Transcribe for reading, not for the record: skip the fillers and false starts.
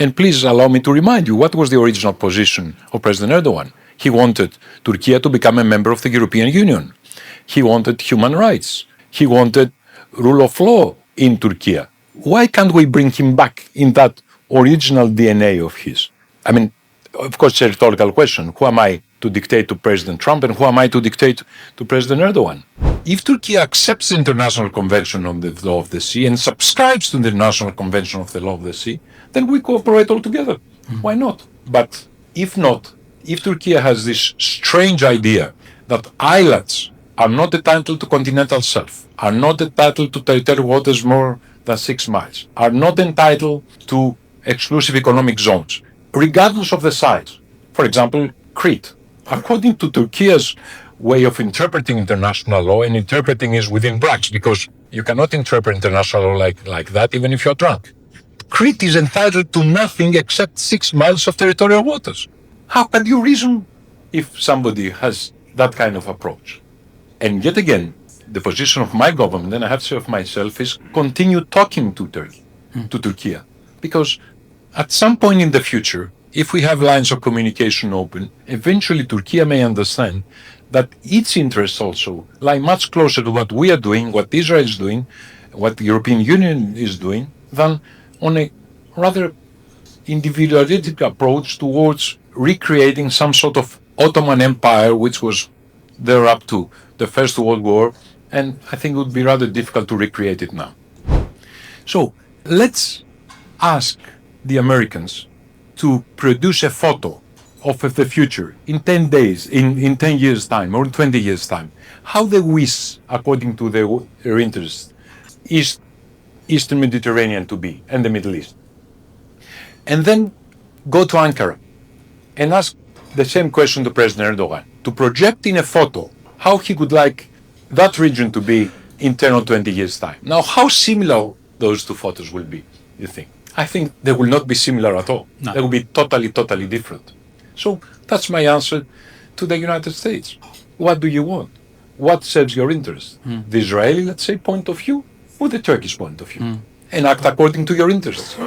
And please allow me to remind you, what was the original position of President Erdogan? He wanted Turkey to become a member of the European Union. He wanted human rights. He wanted rule of law in Turkey. Why can't we bring him back in that original DNA of his? I mean, of course, it's a rhetorical question. Who am I to dictate to President Trump and who am I to dictate to President Erdogan? If Turkey accepts the International Convention on the Law of the Sea and subscribes to the International Convention of the Law of the Sea, then we cooperate all together. Why not? But if not, if Turkey has this strange idea that islands are not entitled to continental shelf, are not entitled to territorial waters more than 6 miles, are not entitled to exclusive economic zones, regardless of the size. For example, Crete. According to Turkey's way of interpreting international law, and interpreting is within brackets because you cannot interpret international law like that even if you're drunk. Crete is entitled to nothing except 6 miles of territorial waters. How can you reason if somebody has that kind of approach? And yet again, the position of my government, and I have to say of myself, is continue talking to Turkey, to Turkey. Because at some point in the future, if we have lines of communication open, eventually Turkey may understand that its interests also lie much closer to what we are doing, what Israel is doing, what the European Union is doing, than on a rather individualistic approach towards recreating some sort of Ottoman Empire, which was there up to the First World War, and I think it would be rather difficult to recreate it now. So let's ask the Americans to produce a photo of the future in 10 days, in 10 years' time, or in 20 years' time. How they wish, according to their interests, Eastern Mediterranean to be, and the Middle East. And then go to Ankara and ask the same question to President Erdogan, to project in a photo how he would like that region to be in 10 or 20 years' time. Now, how similar those two photos will be, you think? I think they will not be similar at all. No. They will be totally different. So that's my answer to the United States. What do you want? What serves your interest? The Israeli, let's say, point of view or the Turkish point of view? And act according to your interests.